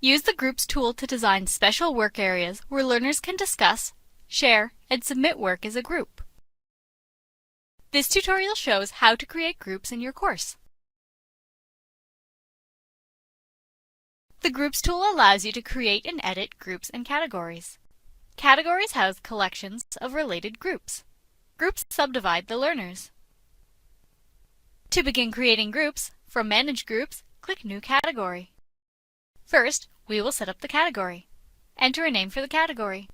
Use the Groups tool to design special work areas where learners can discuss, share, and submit work as a group. This tutorial shows how to create groups in your course. The Groups tool allows you to create and edit groups and categories. Categories house collections of related groups. Groups subdivide the learners. To begin creating groups, from Manage Groups, click New Category. First, we will set up the category. Enter a name for the category.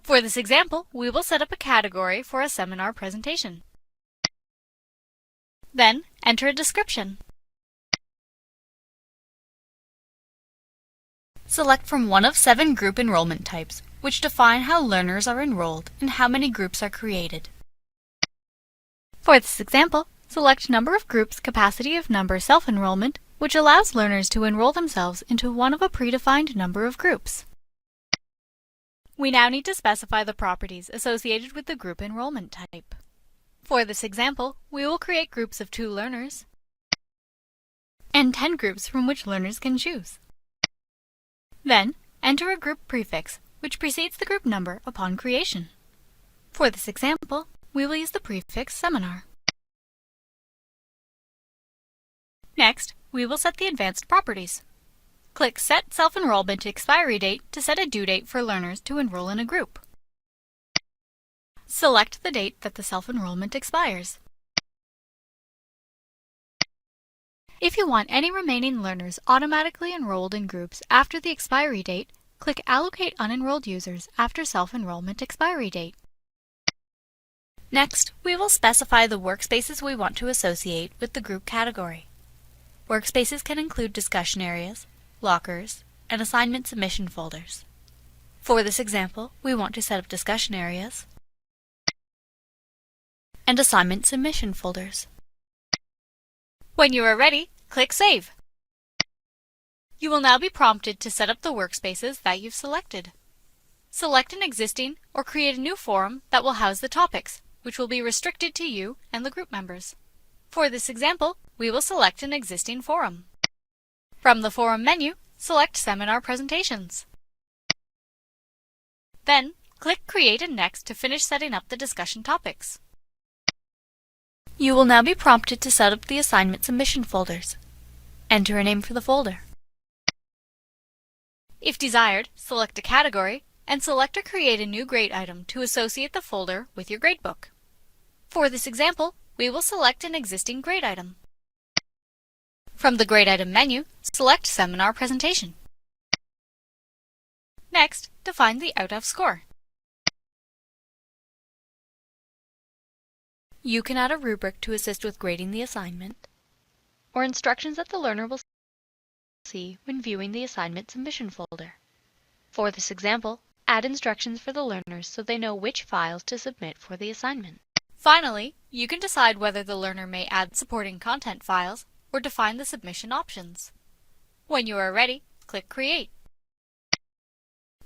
For this example, we will set up a category for a seminar presentation. Then, enter a description. Select from one of 7 group enrollment types, which define how learners are enrolled and how many groups are created. For this example, select Number of Groups Capacity of Number Self-Enrollment, which allows learners to enroll themselves into one of a predefined number of groups. We now need to specify the properties associated with the group enrollment type. For this example, we will create groups of 2 learners and 10 groups from which learners can choose. Then, enter a group prefix, which precedes the group number upon creation. For this example, we will use the prefix seminar. Next, we will set the advanced properties. Click Set Self-Enrollment Expiry Date to set a due date for learners to enroll in a group. Select the date that the self-enrollment expires. If you want any remaining learners automatically enrolled in groups after the expiry date, click Allocate Unenrolled Users after self-enrollment expiry date. Next, we will specify the workspaces we want to associate with the group category. Workspaces can include discussion areas, lockers, and assignment submission folders. For this example, we want to set up discussion areas and assignment submission folders. When you are ready, click Save. You will now be prompted to set up the workspaces that you've selected. Select an existing or create a new forum that will house the topics, which will be restricted to you and the group members. For this example, we will select an existing forum. From the Forum menu, select Seminar Presentations. Then, click Create and Next to finish setting up the discussion topics. You will now be prompted to set up the assignment submission folders. Enter a name for the folder. If desired, select a category and select or create a new grade item to associate the folder with your gradebook. For this example, we will select an existing grade item. From the Grade Item menu, select Seminar Presentation. Next, define the out-of score. You can add a rubric to assist with grading the assignment, or instructions that the learner will see when viewing the assignment submission folder. For this example, add instructions for the learners so they know which files to submit for the assignment. Finally, you can decide whether the learner may add supporting content files or define the submission options. When you are ready, click Create.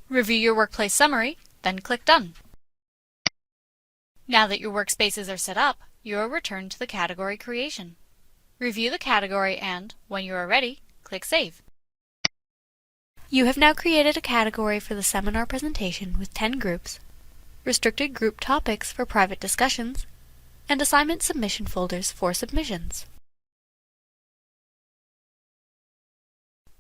Review your workplace summary, then click Done. Now that your workspaces are set up, you are returned to the category creation. Review the category and, when you are ready, click Save. You have now created a category for the seminar presentation with 10 groups, restricted group topics for private discussions, and assignment submission folders for submissions.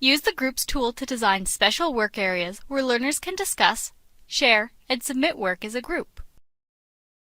Use the Groups tool to design special work areas where learners can discuss, share, and submit work as a group.